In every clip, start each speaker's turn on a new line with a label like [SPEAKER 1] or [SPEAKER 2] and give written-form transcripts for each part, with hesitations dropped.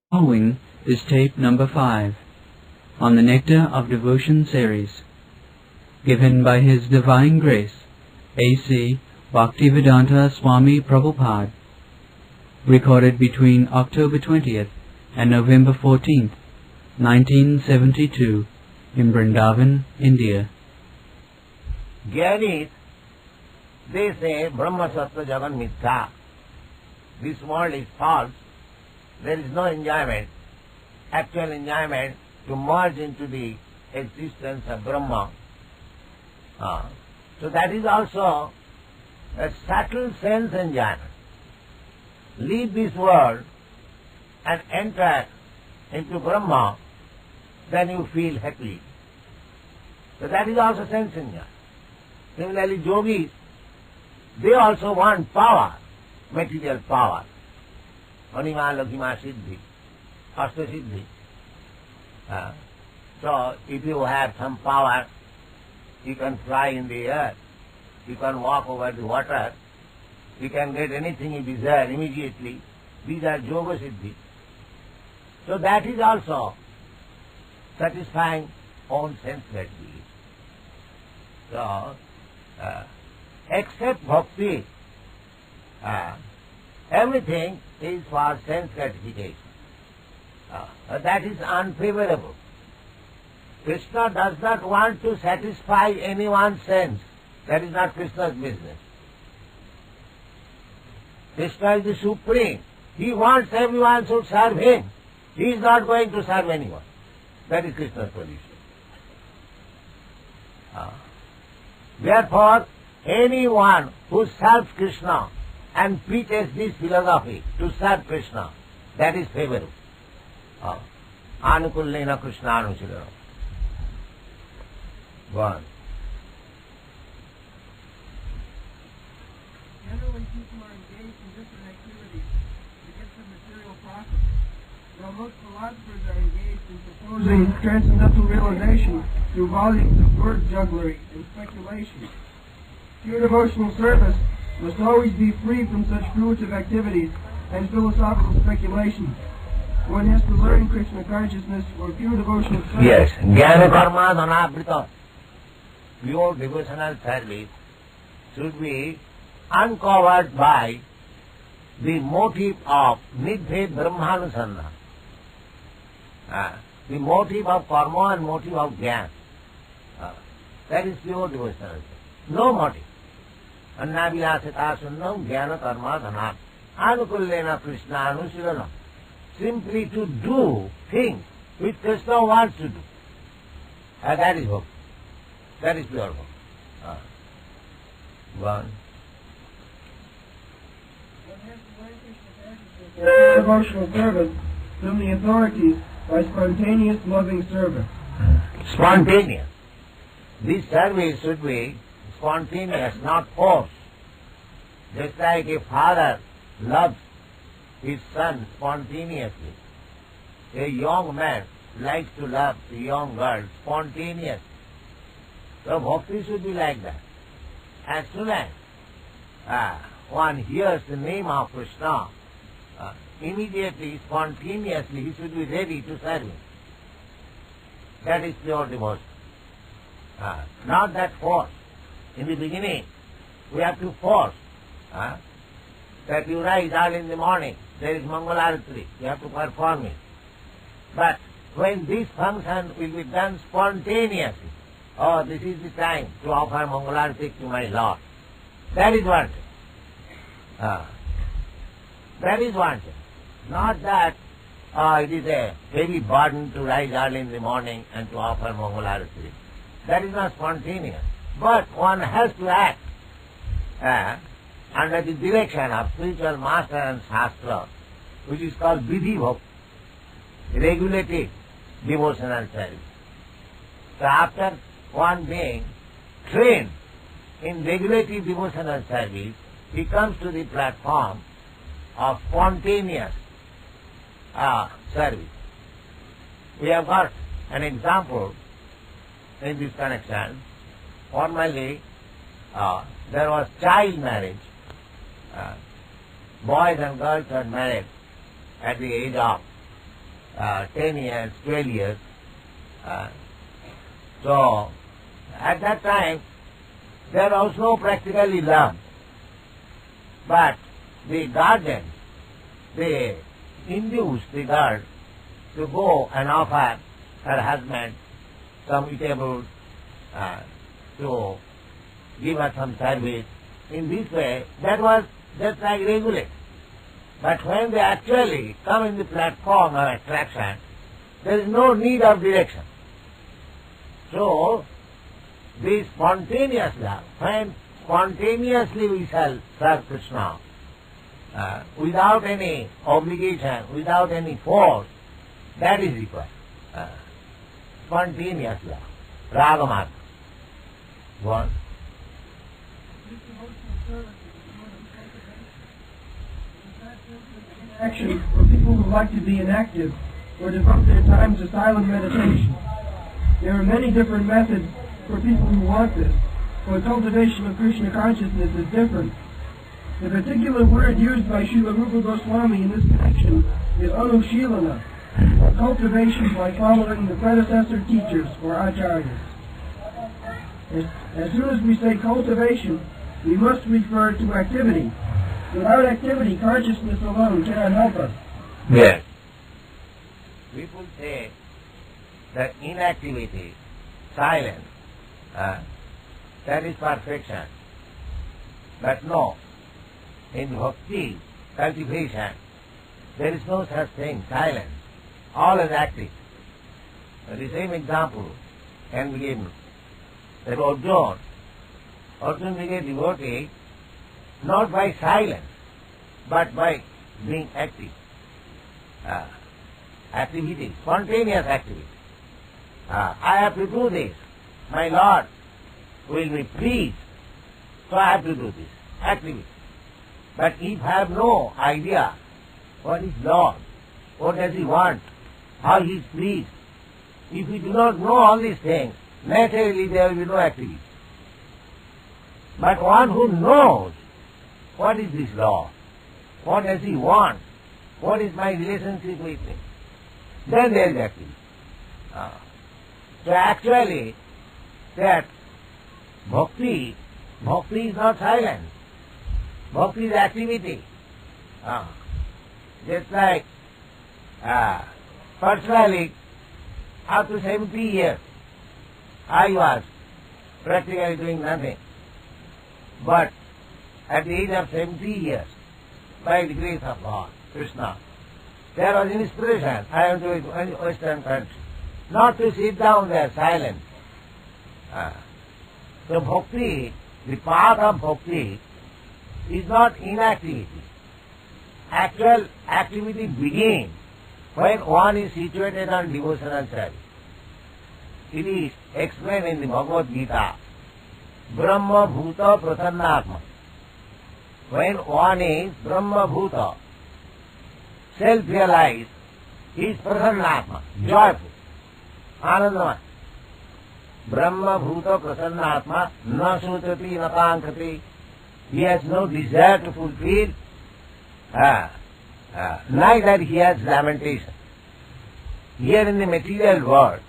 [SPEAKER 1] Following is tape number 5 on the Nectar of Devotion series, given by His Divine Grace, A.C. Bhaktivedanta Swami Prabhupada, recorded between October 20th and November 14th, 1972, in Vrindaban, India.
[SPEAKER 2] Jnanis, they say brahma, satyam, jagan, mithya. This world is false. There is no enjoyment, actual enjoyment to merge into the existence of Brahma. So that is also a subtle sense enjoyment. Leave this world and enter into Brahma, then you feel happy. So that is also sense enjoyment. Similarly, yogis, they also want power, material power. Anima, laghima, siddhi, asta-siddhi. So if you have some power, you can fly in the air, you can walk over the water, you can get anything you desire immediately. These are yoga-siddhis. So that is also satisfying own sense gratification. So, except bhakti, everything is for sense gratification. That is unfavorable. Krishna does not want to satisfy anyone's sense. That is not Krishna's business. Krishna is the supreme. He wants everyone should serve him. He is not going to serve anyone. That is Krishna's position. Therefore, anyone who serves Krishna and preaches this philosophy to serve Krishna, that is favorable. Anukullena Krishna Anusilana. Go on.
[SPEAKER 3] Generally, people are engaged in different activities to get some material profit. While most philosophers are engaged in proposing transcendental realization through volumes of word jugglery and speculation. Pure devotional service must always be free from such fruitive activities and philosophical speculation. One has to learn Krishna consciousness or pure devotional service.
[SPEAKER 2] Yes, jnana karma dhanavrita. Pure devotional service should be uncovered by the motive of mithya brahmanusandhana. The motive of karma and motive of jnana. That is pure devotional service. No motive. Annavilasita sunnam jnana karma dhanam. Anukullena Krishna anusilana. Simply to do things which Krishna wants to do. That is bhakti. That is pure bhakti. One.
[SPEAKER 3] One has to learn Krishna consciousness or pure devotional service from the authorities by spontaneous loving service.
[SPEAKER 2] Spontaneous. This service should be spontaneous, not forced. Just like a father loves his son spontaneously. A young man likes to love a young girl spontaneously. So bhakti should be like that. As soon as one hears the name of Krishna, immediately, spontaneously, he should be ready to serve him. That is pure devotion. Not that force. In the beginning, we have to force. That you rise early in the morning, there is Mangalarati, you have to perform it. But when this function will be done spontaneously, oh, this is the time to offer Mangalarati to my Lord. That is wanted. That is wanted. Not that it is a heavy burden to rise early in the morning and to offer Mangalarati. That is not spontaneous. But one has to act under the direction of spiritual master and shastra, which is called vidhi bhakti, regulated devotional service. So after one being trained in regulated devotional service, he comes to the platform of spontaneous service. We have got an example in this connection. Formerly, there was child marriage. Boys and girls were married at the age of 10 years, 12 years. So, at that time, there was no practically love. But the guardians, they induced the girl to go and offer her husband some eatable to give her some service. In this way, that was just like regulate. But when they actually come in the platform of attraction, there is no need of direction. So, this spontaneous love, when spontaneously we shall serve Krishna, without any obligation, without any force, that is required. Spontaneous love, laghima. One.
[SPEAKER 3] This devotional service is a sort of cultivation. Is that simply inaction for people who like to be inactive or devote their time to silent meditation? There are many different methods for people who want this, for cultivation of Krishna consciousness is different. The particular word used by Srila Rupa Goswami in this connection is anushilana, or cultivation by following the predecessor teachers or acharyas. As soon as we say cultivation, we must refer to activity. Without activity, consciousness alone cannot help us.
[SPEAKER 2] Yes. People say that inactivity, silence, that is perfection. But no, in bhakti, cultivation, there is no such thing, silence. All is active. The same example can be given. That Arjuna became devotee not by silence, but by being active. Activity, spontaneous activity. I have to do this. My Lord will be pleased, so I have to do this. Activity. But if I have no idea what is Lord, what does He want, how He is pleased, if we do not know all these things, naturally there will be no activity. But one who knows what is this law, what does He want, what is my relationship with Him, then there is activity. So actually, that bhakti is not silence. Bhakti is activity. Just like, personally, up to 70 years, I was practically doing nothing. But at the age of 70 years, by the grace of God, Krishna, there was an inspiration. I am going to Western country, not to sit down there silent. So bhakti, the path of bhakti, is not inactivity. Actual activity begins when one is situated on devotional service. It is explained in the Bhagavad Gita, Brahma Bhuta Prasannatma. When one is Brahma Bhuta, self-realized, he is Prasannatma, joyful, Anandamaya. Brahma Bhuta Prasannatma, na sutati na pankati. He has no desire to fulfill, neither he has lamentation. Here in the material world,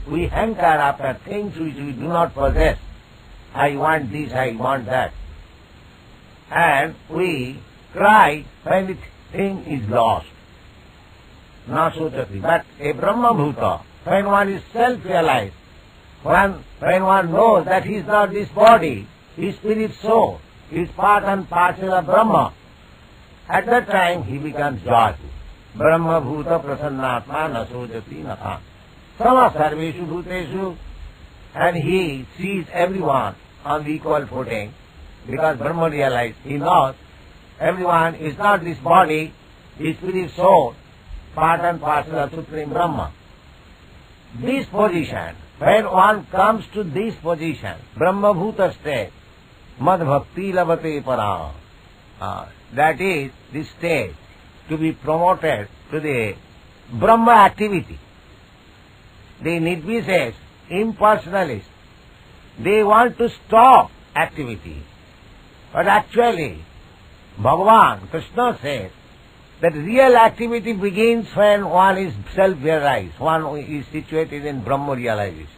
[SPEAKER 2] we hanker after things which we do not possess. I want this, I want that. And we cry when the thing is lost. Na sutati. But a Brahma Bhuta, when one is self-realized, when one knows that he is not this body, his spirit soul, he is part and parcel of Brahma, at that time he becomes joyful. Brahma Bhuta Prasannatma na sojati natha. Sama sarveshu bhuteshu. And he sees everyone on the equal footing, because Brahma realized, he knows everyone is not this body, his spirit soul, part and parcel of Supreme Brahma. This position, when one comes to this position, Brahma Bhuta state, Mad Bhakti Lavate Para, that is the stage to be promoted to the Brahma activity. The Nidvishes, impersonalists, they want to stop activity. But actually, Bhagavan, Krishna says, that real activity begins when one is self-realized, one is situated in Brahma realization.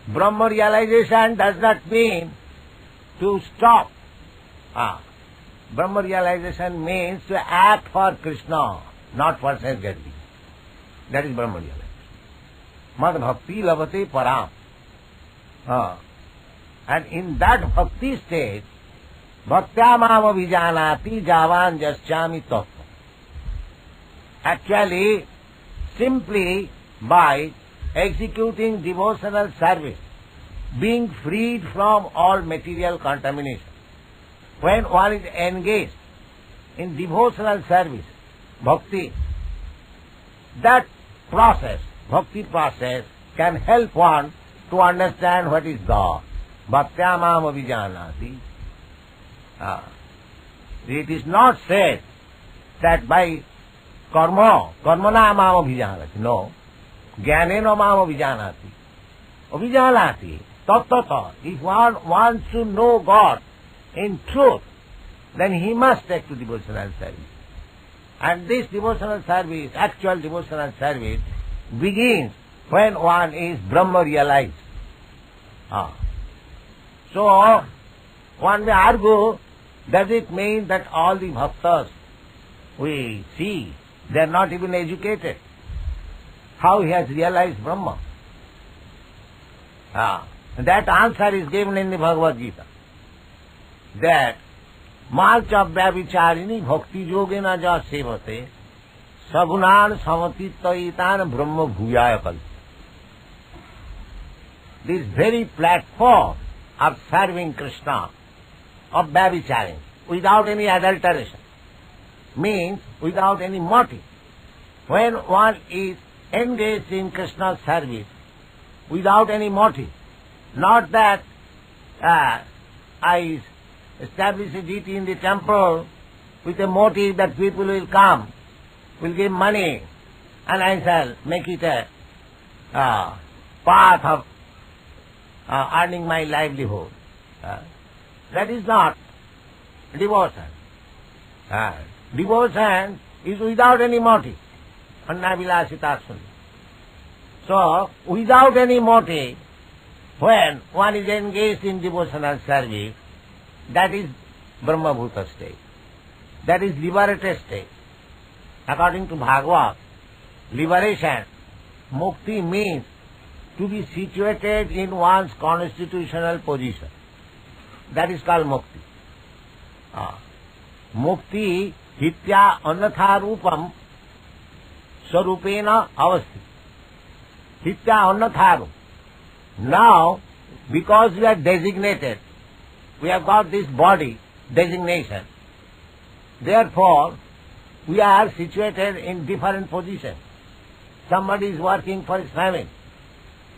[SPEAKER 2] Brahma realization does not mean to stop. Brahma realization means to act for Krishna, not for self-getting. That is Brahma realization. Mad bhakti lavate param. And in that bhakti state, bhaktya mam avijanati javan jasyami tattva. Actually, simply by executing devotional service, being freed from all material contamination. When one is engaged in devotional service, bhakti, that process, bhakti process, can help one to understand what is God. Bhaktya mam avijanati. It is not said that by karmana mam avijanati. No. Jnanena mam avijanati. Avijanati. Tattata. If one wants to know God in truth, then he must take to devotional service. And this devotional service, actual devotional service, begins when one is Brahma realized. So, one may argue, does it mean that all the bhaktas we see, they are not even educated? How he has realized Brahma? That answer is given in the Bhagavad Gita. That malcha vyavicharini bhakti yogena ja sevate sagunan samatitaitan brahma bhuyaya kalpa. This very platform of serving Krishna, of vyavicharing, without any adulteration, means without any motive. When one is engaged in Krishna's service, without any motive, not that I establish a deity in the temple with a motive that people will come, will give money, and I shall make it a path of earning my livelihood. That is not devotion. Devotion is without any motive. Annavilasitasun. So, without any motive, when one is engaged in devotional service, that is Brahma-bhuta state. That is liberated state. According to Bhagavad, liberation, mukti means to be situated in one's constitutional position. That is called mukti. Mukti hitya annatha rupam sarupena avasti. Hitya annatha rupam. Now, because we are designated, we have got this body designation, therefore we are situated in different positions. Somebody is working for his family,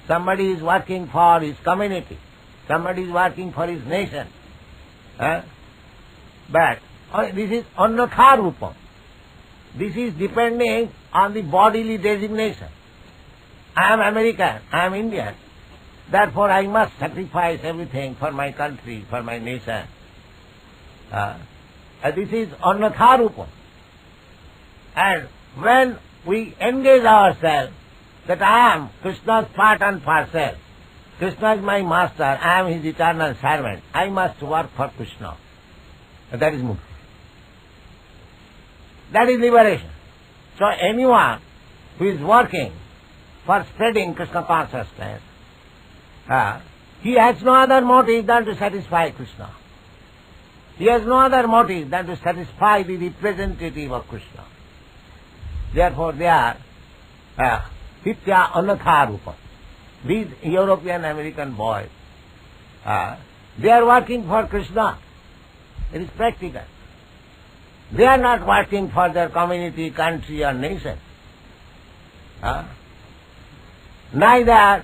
[SPEAKER 2] somebody is working for his community, somebody is working for his nation. But this is annatha rupam. This is depending on the bodily designation. I am American, I am Indian. Therefore, I must sacrifice everything for my country, for my nation. This is annatha rupam. And when we engage ourselves that I am Krishna's part and parcel, Krishna is my master, I am his eternal servant, I must work for Krishna. That is mukti. That is liberation. So anyone who is working for spreading Krishna consciousness, he has no other motive than to satisfy Krishna. He has no other motive than to satisfy the representative of Krishna. Therefore they are hitya annatha rupa. These European American boys, they are working for Krishna. It is practical. They are not working for their community, country or nation. Neither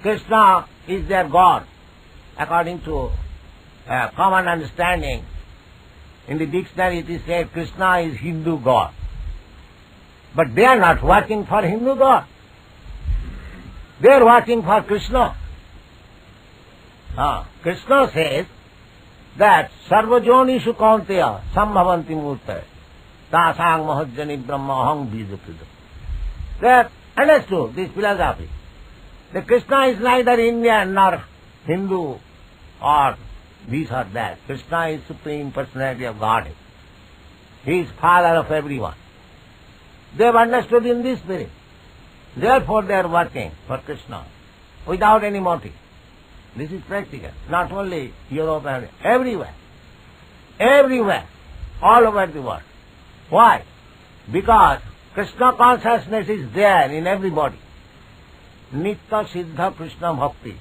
[SPEAKER 2] Krishna is their God, according to common understanding. In the dictionary it is said Krishna is Hindu God. But they are not working for Hindu God. They are working for Krishna. Krishna says that sarvajonishu kaunteya sambhavanti murte tasang mahajjani brahma aham bijapuja. They have understood this philosophy. The Krishna is neither Indian nor Hindu or this or that. Krishna is Supreme Personality of Godhead. He is Father of everyone. They have understood in this spirit. Therefore they are working for Krishna without any motive. This is practical. Not only Europe and everywhere. Everywhere. All over the world. Why? Because Krishna consciousness is there in everybody. Nitya siddha Krishna bhakti.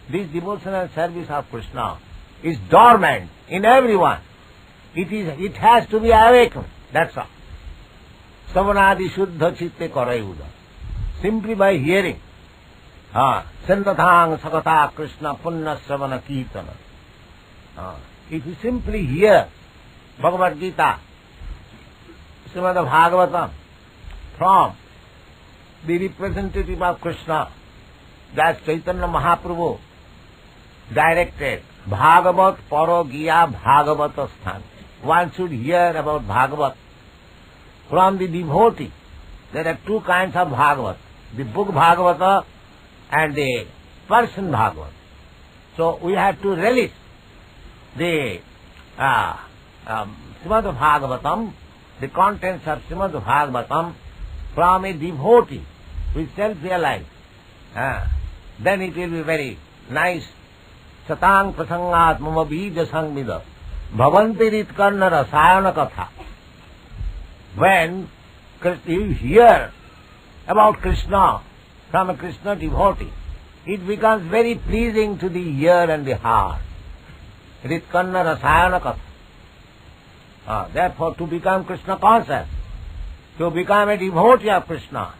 [SPEAKER 2] This devotional service of Krishna is dormant in everyone. It has to be awakened. That's all. Savanadi shuddha chitte karayuda. Simply by hearing. Sendathang sakata Krishna punna savana kirtana. If you simply hear Bhagavad Gita, Srimad Bhagavatam, from the representative of Krishna, that Chaitanya Mahaprabhu directed Bhagavat Parogiya Bhagavata Sthan. One should hear about Bhagavat from the devotee. There are two kinds of Bhagavat, the book Bhagavata and the person Bhagavat. So we have to relish the Srimad Bhagavatam, the contents of Srimad Bhagavatam from a devotee who is self-realized. Then it will be very nice. Satang prasangat mama bija sangmida bhavanti ritkarna rasayana katha. When you hear about Krishna from a Krishna devotee, it becomes very pleasing to the ear and the heart. Ritkarna rasayana katha. Therefore, to become Krishna conscious, to become a devotee of Krishna,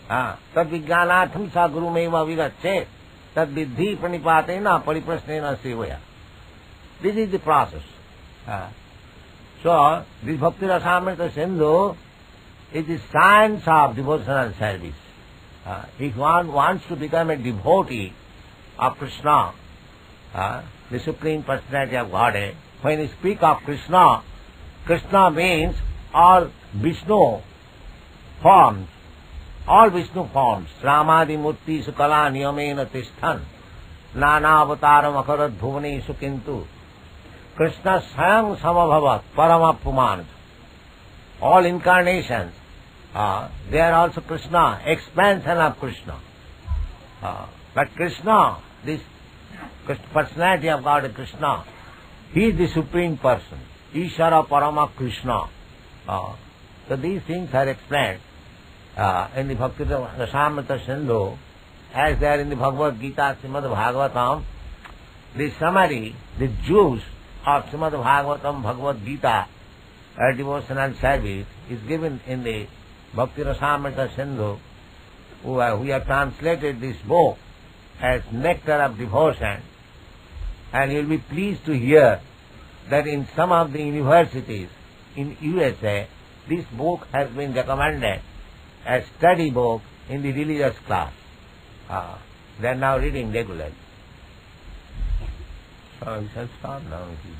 [SPEAKER 2] tad vijnanatham sa guru meva vigachet, tad vidhi pranipatena pariprasnena sevaya. This is the process. So, this Bhakti Rasamrita Sindhu is the science of devotional service. If one wants to become a devotee of Krishna, the Supreme Personality of Godhead, when you speak of Krishna, Krishna means all Vishnu forms, Ramadi Murti Sukala Niyamena Tishthan, Nana Avataram Akarat Bhuvani Sukintu, Krishna Sayam Samabhavat Paramapuman. All incarnations, they are also Krishna, expansion of Krishna. But Krishna, this personality of God, Krishna, He is the Supreme Person, Ishara Parama Krishna. So these things are explained in the Bhakti Rasamrita Sindhu, as they are in the Bhagavad Gita, Srimad Bhagavatam. The summary, the juice of Srimad Bhagavatam, Bhagavad Gita, devotional service, is given in the Bhakti Rasamrita Sindhu. We have translated this book as Nectar of Devotion, and you will be pleased to hear that in some of the universities in USA, this book has been recommended as study book in the religious class. They are now reading regularly. So we shall stop now if you